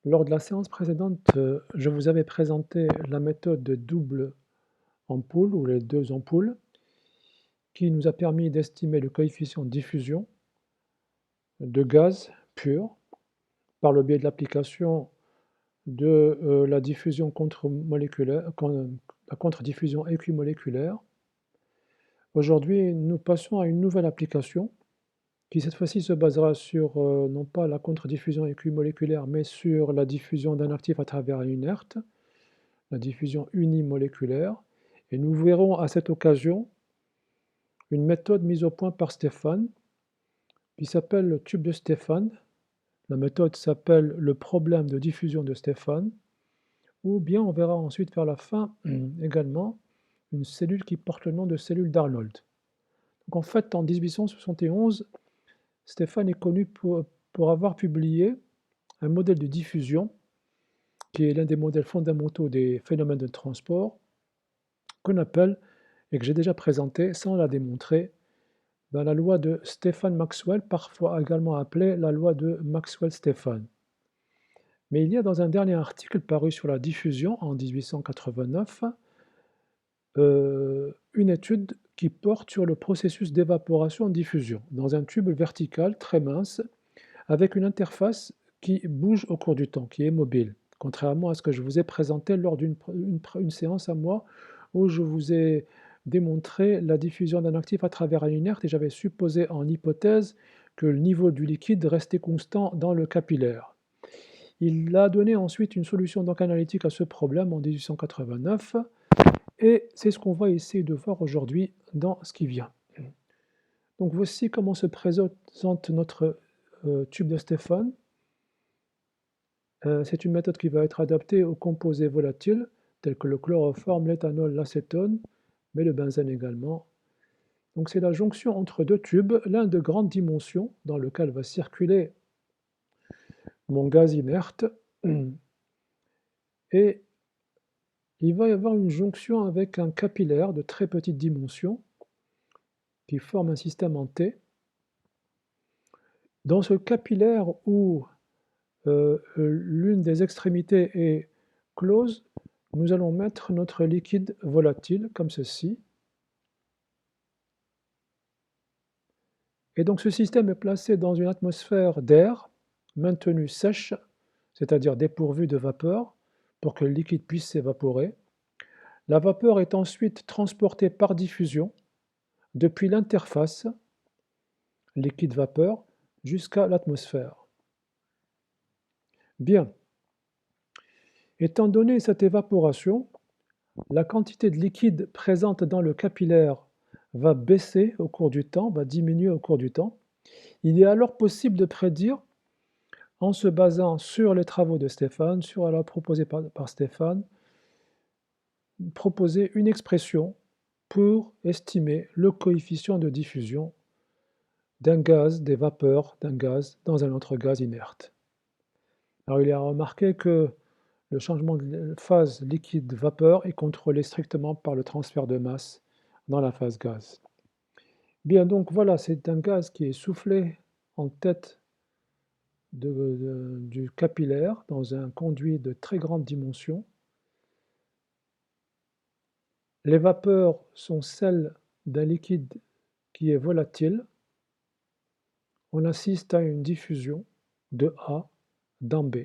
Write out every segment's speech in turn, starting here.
Lors de la séance précédente, je vous avais présenté la méthode de double ampoule ou les 2 ampoules qui nous a permis d'estimer le coefficient de diffusion de gaz pur par le biais de l'application de, la diffusion la contre-diffusion équimoléculaire. Aujourd'hui, nous passons à une nouvelle application qui cette fois-ci se basera sur, non pas la contre-diffusion équimoléculaire, mais sur la diffusion d'un actif à travers un inerte, la diffusion unimoléculaire, et nous verrons à cette occasion une méthode mise au point par Stéphane qui s'appelle le tube de Stéphane. La méthode s'appelle le problème de diffusion de Stéphane, ou bien on verra ensuite vers la fin également une cellule qui porte le nom de cellule d'Arnold. Donc en fait, en 1871, Stéphane est connu pour avoir publié un modèle de diffusion qui est l'un des modèles fondamentaux des phénomènes de transport, qu'on appelle, et que j'ai déjà présenté sans la démontrer, la loi de Stéphane-Maxwell, parfois également appelée la loi de Maxwell-Stéphane. Mais il y a dans un dernier article paru sur la diffusion en 1889, une étude qui porte sur le processus d'évaporation-diffusion dans un tube vertical très mince avec une interface qui bouge au cours du temps, qui est mobile, contrairement à ce que je vous ai présenté lors d'une séance à moi où je vous ai démontré la diffusion d'un actif à travers un inerte et j'avais supposé en hypothèse que le niveau du liquide restait constant dans le capillaire. Il a donné ensuite une solution donc analytique à ce problème en 1889 et c'est ce qu'on va essayer de voir aujourd'hui dans ce qui vient. Donc voici comment se présente notre tube de Stéphane. C'est une méthode qui va être adaptée aux composés volatiles tels que le chloroforme, l'éthanol, l'acétone, mais le benzène également. Donc c'est la jonction entre deux tubes, l'un de grande dimension dans lequel va circuler mon gaz inerte et il va y avoir une jonction avec un capillaire de très petite dimension qui forme un système en T. Dans ce capillaire où l'une des extrémités est close, nous allons mettre notre liquide volatile comme ceci. Et donc ce système est placé dans une atmosphère d'air maintenue sèche, c'est-à-dire dépourvue de vapeur, pour que le liquide puisse s'évaporer. La vapeur est ensuite transportée par diffusion depuis l'interface liquide-vapeur jusqu'à l'atmosphère. Bien. Étant donné cette évaporation, la quantité de liquide présente dans le capillaire va baisser au cours du temps, va diminuer au cours du temps. Il est alors possible de prédire, en se basant sur les travaux de Stéphane, sur la proposée par Stéphane, proposer une expression pour estimer le coefficient de diffusion d'un gaz, des vapeurs d'un gaz dans un autre gaz inerte. Alors il est à remarquer que le changement de phase liquide-vapeur est contrôlé strictement par le transfert de masse dans la phase gaz. Bien, donc voilà, c'est un gaz qui est soufflé en tête du capillaire dans un conduit de très grande dimension. Les vapeurs sont celles d'un liquide qui est volatile. On assiste à une diffusion de A dans B.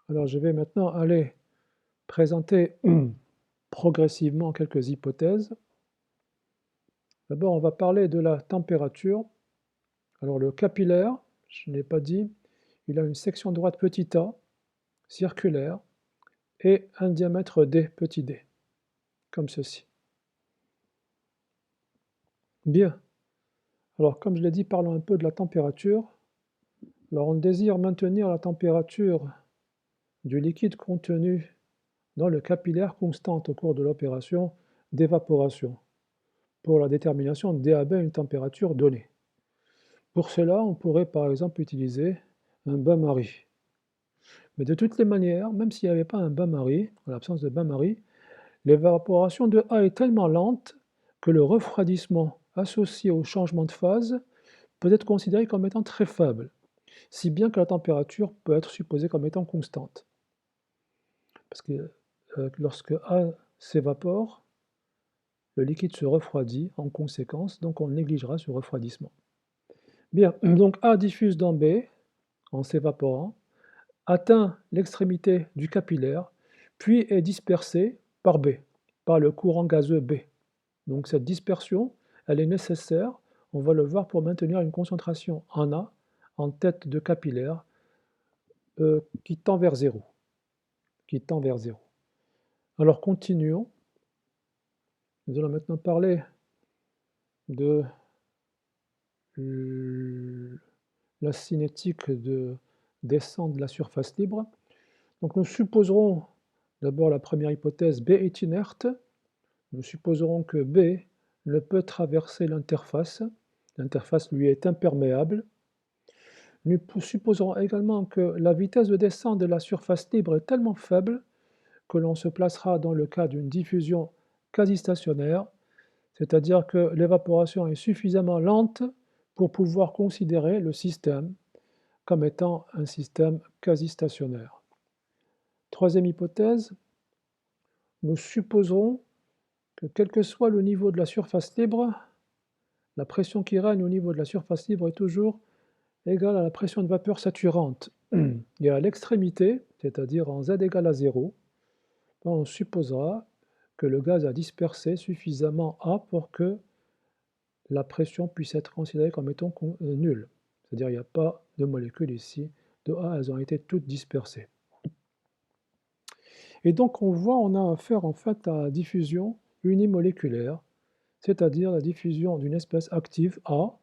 Alors je vais maintenant aller présenter progressivement quelques hypothèses. D'abord, on va parler de la température. Alors le capillaire, je ne l'ai pas dit, il a une section droite petit a, circulaire, et un diamètre d, petit d, comme ceci. Bien. Alors comme je l'ai dit, parlons un peu de la température. Alors on désire maintenir la température du liquide contenu dans le capillaire constante au cours de l'opération d'évaporation pour la détermination de DAB à une température donnée. Pour cela, on pourrait par exemple utiliser un bain-marie. Mais de toutes les manières, même s'il n'y avait pas un bain-marie, en l'absence de bain-marie, l'évaporation de A est tellement lente que le refroidissement associé au changement de phase peut être considéré comme étant très faible. si bien que la température peut être supposée comme étant constante. Parce que lorsque A s'évapore, le liquide se refroidit en conséquence, donc on négligera ce refroidissement. Bien, donc A diffuse dans B en s'évaporant, atteint l'extrémité du capillaire, puis est dispersé par B, par le courant gazeux B. Donc cette dispersion, elle est nécessaire, on va le voir, pour maintenir une concentration en A, en tête de capillaire, qui tend vers 0. Alors continuons. Nous allons maintenant parler de la cinétique de descente de la surface libre. Donc nous supposerons d'abord la première hypothèse, B est inerte. Nous supposerons que B ne peut traverser l'interface. L'interface lui est imperméable. Nous supposerons également que la vitesse de descente de la surface libre est tellement faible que l'on se placera dans le cas d'une diffusion quasi-stationnaire, c'est-à-dire que l'évaporation est suffisamment lente pour pouvoir considérer le système comme étant un système quasi-stationnaire. Troisième hypothèse, nous supposerons que quel que soit le niveau de la surface libre, la pression qui règne au niveau de la surface libre est toujours égale à la pression de vapeur saturante. Et à l'extrémité, c'est-à-dire en Z égale à 0, on supposera que le gaz a dispersé suffisamment A pour que la pression puisse être considérée comme étant nulle. C'est-à-dire qu'il n'y a pas de molécules ici de A, elles ont été toutes dispersées. Et donc on voit, on a affaire en fait à la diffusion unimoléculaire, c'est-à-dire la diffusion d'une espèce active A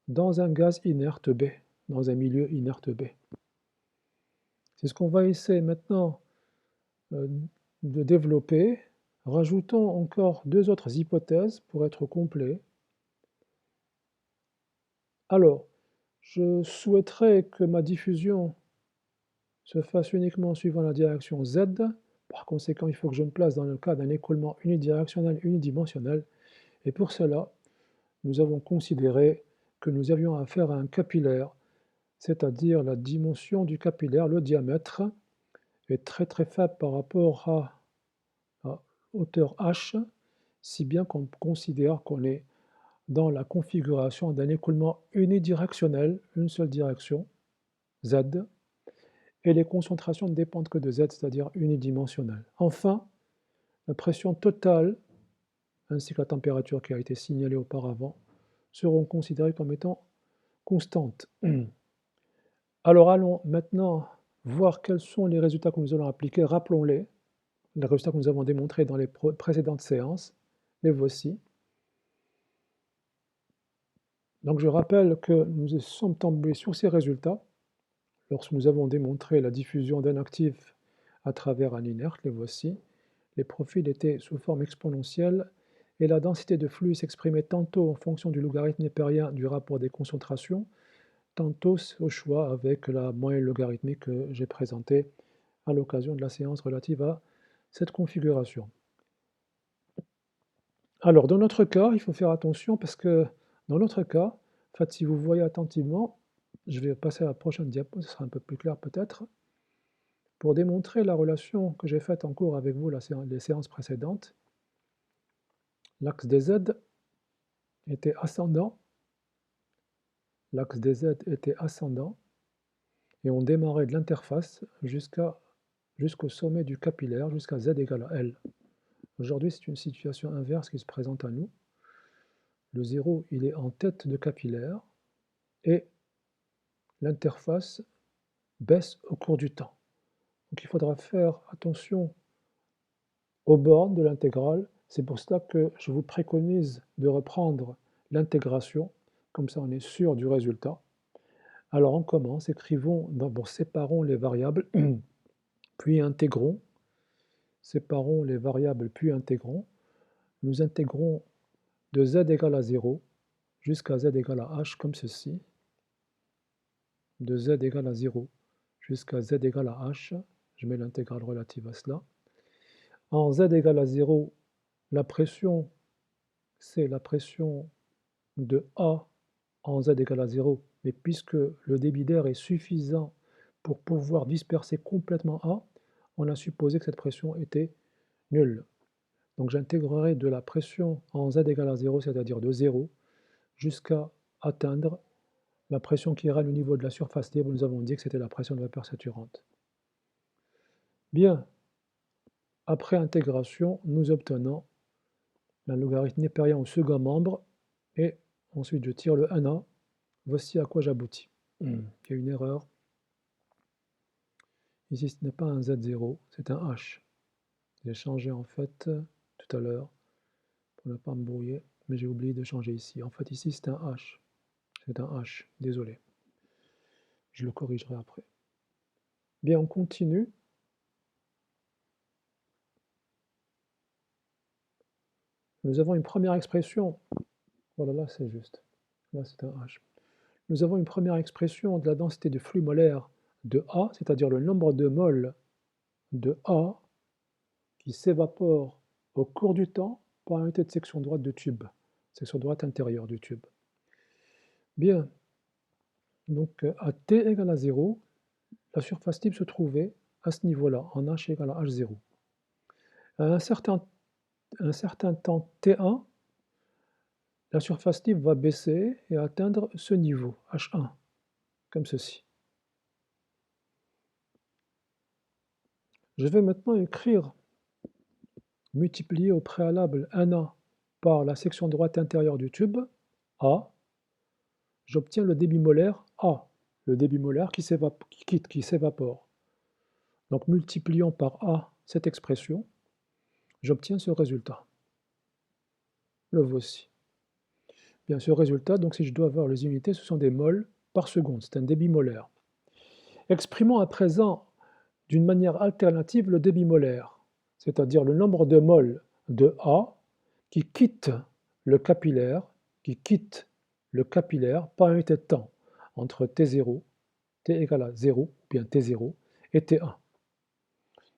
dans un gaz inerte B, dans un milieu inerte B. C'est ce qu'on va essayer maintenant de développer. Rajoutons encore deux autres hypothèses pour être complet. Alors, je souhaiterais que ma diffusion se fasse uniquement suivant la direction Z. Par conséquent, il faut que je me place dans le cas d'un écoulement unidirectionnel unidimensionnel. Et pour cela, nous avons considéré que nous avions affaire à un capillaire, c'est-à-dire la dimension du capillaire, le diamètre, est très très faible par rapport à hauteur h, si bien qu'on considère qu'on est dans la configuration d'un écoulement unidirectionnel, une seule direction, Z, et les concentrations ne dépendent que de Z, c'est-à-dire unidimensionnelles. Enfin, la pression totale, ainsi que la température qui a été signalée auparavant, seront considérées comme étant constantes. Alors allons maintenant voir quels sont les résultats que nous allons appliquer. Rappelons-les, les résultats que nous avons démontrés dans les précédentes séances. Les voici. Donc je rappelle que nous sommes tombés sur ces résultats lorsque nous avons démontré la diffusion d'un actif à travers un inerte. Les voici. Les profils étaient sous forme exponentielle et la densité de flux s'exprimait tantôt en fonction du logarithme népérien du rapport des concentrations, tantôt au choix avec la moyenne logarithmique que j'ai présentée à l'occasion de la séance relative à cette configuration. Alors, dans notre cas, il faut faire attention parce que dans notre cas, en fait, si vous voyez attentivement, je vais passer à la prochaine diapo, ce sera un peu plus clair peut-être, pour démontrer la relation que j'ai faite en cours avec vous les séances précédentes. L'axe des Z était ascendant, et on démarrait de l'interface jusqu'au sommet du capillaire, jusqu'à Z égale à L. Aujourd'hui, c'est une situation inverse qui se présente à nous. Le 0, il est en tête de capillaire, et l'interface baisse au cours du temps. Donc il faudra faire attention aux bornes de l'intégrale. C'est pour cela que je vous préconise de reprendre l'intégration, comme ça on est sûr du résultat. Alors on commence, écrivons, d'abord séparons les variables, puis intégrons, séparons les variables, puis intégrons. Nous intégrons de z égale à 0 jusqu'à z égale à h comme ceci, de z égale à 0 jusqu'à z égale à h, je mets l'intégrale relative à cela. En z égale à 0, la pression, c'est la pression de A en z égale à 0 mais puisque le débit d'air est suffisant pour pouvoir disperser complètement A, on a supposé que cette pression était nulle. Donc j'intégrerai de la pression en Z égale à 0, c'est-à-dire de 0, jusqu'à atteindre la pression qui règne au niveau de la surface libre. Nous avons dit que c'était la pression de vapeur saturante. Bien, après intégration, nous obtenons un logarithme népérien au second membre, et ensuite je tire le 1A. Voici à quoi j'aboutis. Il y a une erreur. Ici, ce n'est pas un Z0, c'est un H. J'ai changé en fait tout à l'heure pour ne pas me brouiller, mais j'ai oublié de changer ici. En fait, ici, c'est un H. C'est un H, désolé. Je le corrigerai après. Bien, on continue. Nous avons une première expression. Voilà, là, c'est juste. Là, c'est un H. Nous avons une première expression de la densité du flux molaire de A, c'est-à-dire le nombre de moles de A qui s'évapore au cours du temps par unité de section droite de tube, section droite intérieure du tube. Bien, donc à T égale à 0, la surface libre se trouvait à ce niveau-là, en H égale à H0. À un certain temps T1, la surface libre va baisser et atteindre ce niveau, H1, comme ceci. Je vais maintenant écrire, multiplier au préalable 1A par la section droite intérieure du tube, A, j'obtiens le débit molaire A, le débit molaire qui s'évapore. Donc multipliant par A cette expression, j'obtiens ce résultat. Le voici. Bien, ce résultat, donc si je dois avoir les unités, ce sont des moles par seconde, c'est un débit molaire. Exprimons à présent d'une manière alternative le débit molaire, c'est-à-dire le nombre de moles de A qui quittent le capillaire, par unité de temps, entre T0, T égale à 0, ou bien T0, et T1.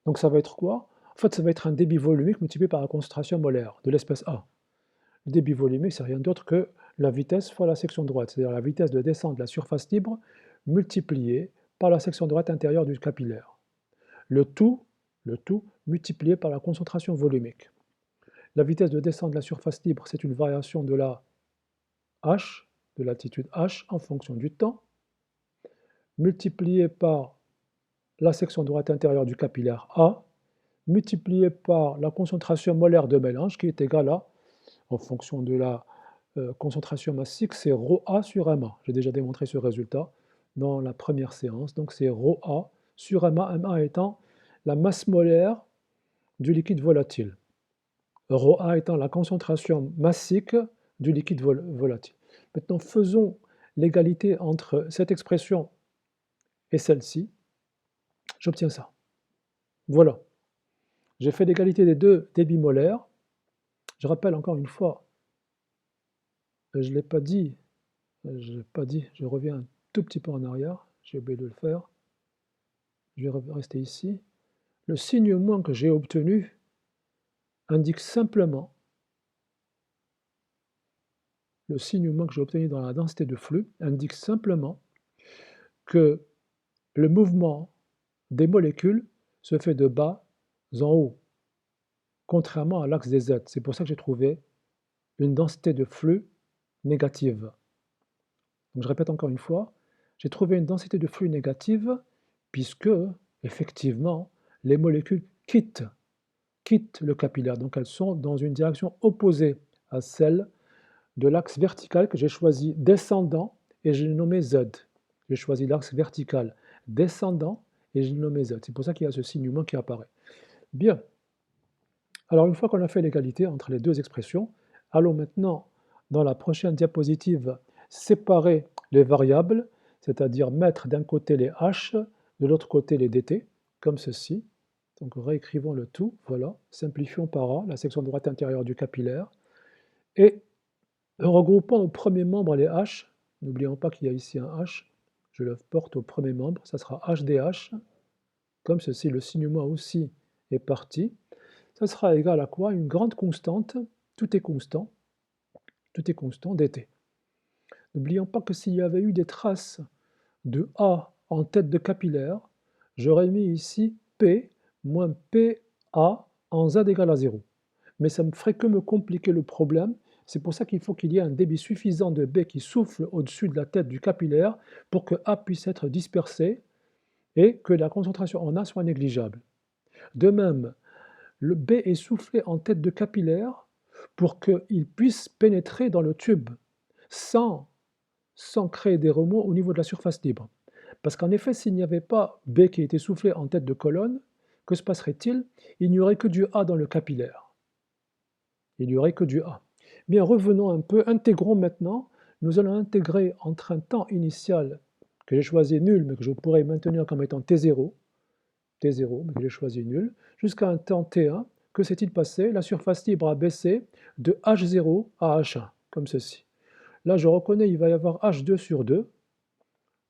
Donc ça va être quoi? En fait, ça va être un débit volumique multiplié par la concentration molaire de l'espèce A. Le débit volumique, c'est rien d'autre que la vitesse fois la section droite, c'est-à-dire la vitesse de descente de la surface libre multipliée par la section droite intérieure du capillaire. Le tout multiplié par la concentration volumique. La vitesse de descente de la surface libre, c'est une variation de la h, de l'altitude h en fonction du temps, multiplié par la section droite intérieure du capillaire A, multiplié par la concentration molaire de mélange qui est égale à, en fonction de la concentration massique, c'est ρA sur MA. J'ai déjà démontré ce résultat dans la première séance. Donc c'est ρA sur MA, MA étant la masse molaire du liquide volatile. ρA étant la concentration massique du liquide volatile. Maintenant, faisons l'égalité entre cette expression et celle-ci. J'obtiens ça. Voilà. J'ai fait l'égalité des deux débits molaires. Je rappelle encore une fois, je ne l'ai pas dit, je reviens un tout petit peu en arrière, j'ai oublié de le faire. Je vais rester ici. Le signe moins que j'ai obtenu indique simplement, le signe moins que j'ai obtenu dans la densité de flux indique simplement que le mouvement des molécules se fait de bas en haut, contrairement à l'axe des Z. C'est pour ça que j'ai trouvé une densité de flux négative. Donc je répète encore une fois, j'ai trouvé une densité de flux négative puisque, effectivement, les molécules quittent le capillaire. Donc elles sont dans une direction opposée à celle de l'axe vertical que j'ai choisi descendant et je l'ai nommé Z. J'ai choisi l'axe vertical descendant et je l'ai nommé Z. C'est pour ça qu'il y a ce signe moins qui apparaît. Bien. Alors une fois qu'on a fait l'égalité entre les deux expressions, allons maintenant dans la prochaine diapositive séparer les variables, c'est-à-dire mettre d'un côté les h, de l'autre côté les dt, comme ceci. Donc réécrivons le tout, voilà, simplifions par A, la section droite intérieure du capillaire, et regroupons au premier membre les h, n'oublions pas qu'il y a ici un h, je le porte au premier membre, ça sera HDH, comme ceci, le signe moins aussi est parti, ça sera égal à quoi? Une grande constante, tout est constant dt. N'oublions pas que s'il y avait eu des traces de A en tête de capillaire, j'aurais mis ici P moins PA en Z égale à 0. Mais ça ne ferait que me compliquer le problème. C'est pour ça qu'il faut qu'il y ait un débit suffisant de B qui souffle au-dessus de la tête du capillaire pour que A puisse être dispersé et que la concentration en A soit négligeable. De même, le B est soufflé en tête de capillaire pour qu'il puisse pénétrer dans le tube sans créer des remous au niveau de la surface libre. Parce qu'en effet, s'il n'y avait pas B qui était soufflé en tête de colonne, que se passerait-il? Il n'y aurait que du A dans le capillaire. Il n'y aurait que du A. Bien, revenons un peu, intégrons maintenant. Nous allons intégrer entre un temps initial que j'ai choisi nul, mais que je pourrais maintenir comme étant T0, mais que j'ai choisi nul, jusqu'à un temps T1. Que s'est-il passé? La surface libre a baissé de H0 à H1, comme ceci. Là, je reconnais, il va y avoir H2 sur 2,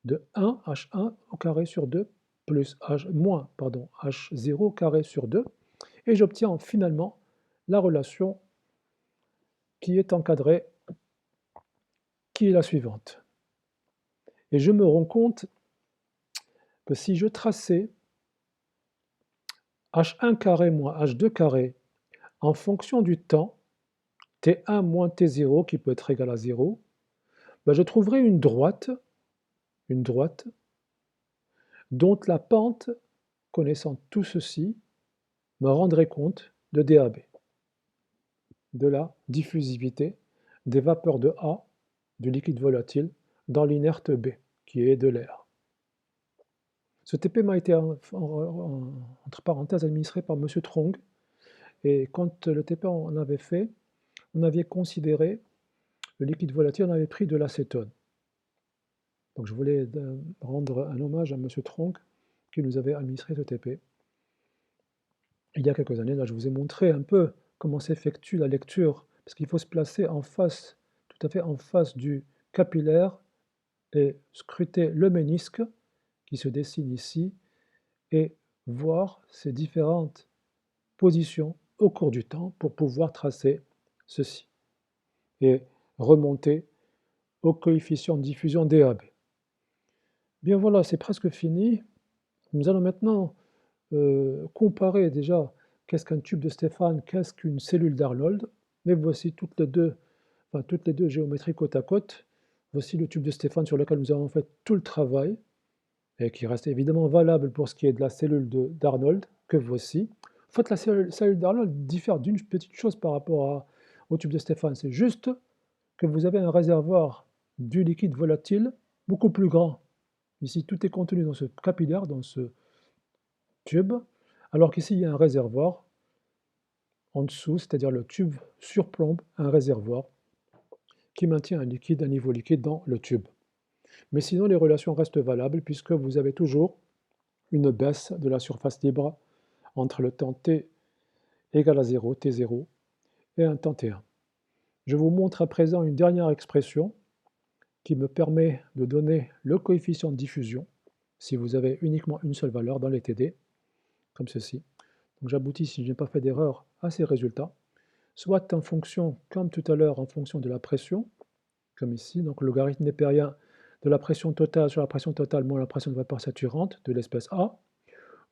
de 1, H1 au carré sur 2, plus H0 au carré sur 2, et j'obtiens finalement la relation qui est encadrée, qui est la suivante. Et je me rends compte que si je traçais H1 carré moins H2 carré en fonction du temps, T1 moins T0 qui peut être égal à 0, ben je trouverai une droite dont la pente, connaissant tout ceci, me rendrait compte de DAB, de la diffusivité des vapeurs de A, du liquide volatile, dans l'inerte B, qui est de l'air. Ce TP m'a été, entre parenthèses, administré par M. Trong, et quand le TP en avait fait, on avait considéré le liquide volatile, on avait pris de l'acétone. Donc je voulais rendre un hommage à M. Trong, qui nous avait administré ce TP. Il y a quelques années, là, je vous ai montré un peu comment s'effectue la lecture, parce qu'il faut se placer en face, tout à fait en face du capillaire, et scruter le ménisque qui se dessine ici, et voir ces différentes positions au cours du temps pour pouvoir tracer ceci, et remonter au coefficient de diffusion DAB. Bien voilà, c'est presque fini. Nous allons maintenant comparer déjà qu'est-ce qu'un tube de Stéphane, qu'est-ce qu'une cellule d'Arnold. Mais voici toutes les deux géométries côte à côte. Voici le tube de Stéphane sur lequel nous avons fait tout le travail et qui reste évidemment valable pour ce qui est de la cellule d'Arnold, que voici. En fait, la cellule d'Arnold diffère d'une petite chose par rapport au tube de Stéphane, c'est juste que vous avez un réservoir du liquide volatile beaucoup plus grand. Ici, tout est contenu dans ce capillaire, dans ce tube, alors qu'ici, il y a un réservoir en dessous, c'est-à-dire le tube surplombe un réservoir qui maintient un niveau liquide dans le tube. Mais sinon, les relations restent valables puisque vous avez toujours une baisse de la surface libre entre le temps t égale à 0, t0, et un temps t1. Je vous montre à présent une dernière expression qui me permet de donner le coefficient de diffusion si vous avez uniquement une seule valeur dans les TD, comme ceci. Donc j'aboutis, si je n'ai pas fait d'erreur, à ces résultats, soit en fonction, comme tout à l'heure, en fonction de la pression, comme ici, donc le logarithme népérien de la pression totale sur la pression totale moins la pression de vapeur saturante de l'espèce A,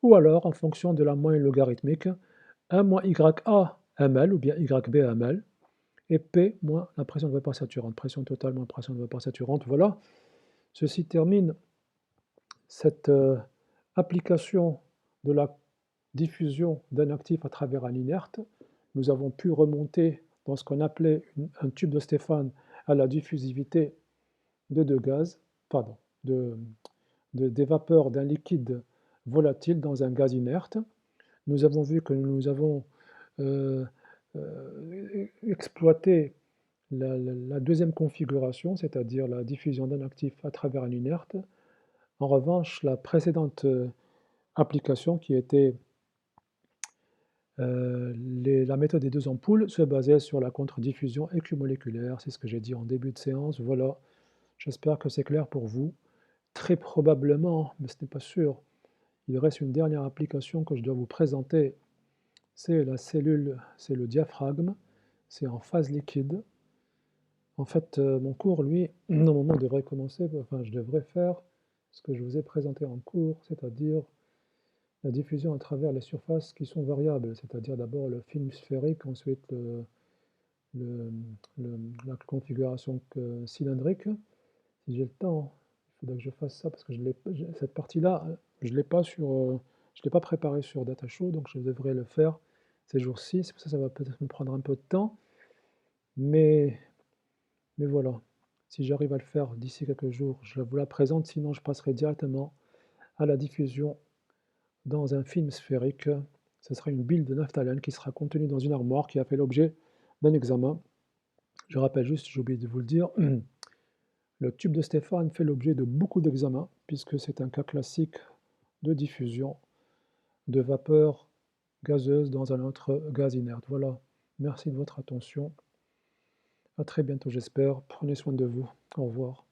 ou alors en fonction de la moyenne logarithmique 1 moins YA ml ou bien YB ml, et P moins la pression de vapeur saturante, pression totale moins pression de vapeur saturante. Voilà, ceci termine cette application de la diffusion d'un actif à travers un inerte. Nous avons pu remonter dans ce qu'on appelait un tube de Stéphane à la diffusivité de deux gaz, pardon, des vapeurs d'un liquide volatile dans un gaz inerte. Nous avons vu que nous avons exploité la deuxième configuration, c'est-à-dire la diffusion d'un actif à travers un inerte. En revanche, la précédente application qui était la méthode des deux ampoules se basait sur la contre-diffusion équimoléculaire, c'est ce que j'ai dit en début de séance. Voilà, j'espère que c'est clair pour vous. Très probablement, mais ce n'est pas sûr, il reste une dernière application que je dois vous présenter, c'est la cellule, c'est le diaphragme, c'est en phase liquide. En fait, mon cours, lui, normalement, devrait commencer, enfin, je devrais faire ce que je vous ai présenté en cours, c'est-à-dire la diffusion à travers les surfaces qui sont variables, c'est-à-dire d'abord le film sphérique, ensuite le- la configuration cylindrique. Si j'ai le temps, il faudrait que je fasse ça parce que cette partie-là, je l'ai pas je l'ai pas préparée sur Datashow, donc je devrais le faire ces jours-ci. C'est pour ça que ça va peut-être me prendre un peu de temps, mais, mais voilà. Si j'arrive à le faire d'ici quelques jours, je vous la présente, sinon je passerai directement à la diffusion dans un film sphérique. Ce sera une bille de naphtalène qui sera contenue dans une armoire qui a fait l'objet d'un examen. Je rappelle juste, j'ai oublié de vous le dire, le tube de Stéphane fait l'objet de beaucoup d'examens, puisque c'est un cas classique de diffusion de vapeur gazeuse dans un autre gaz inerte. Voilà, merci de votre attention. À très bientôt j'espère. Prenez soin de vous. Au revoir.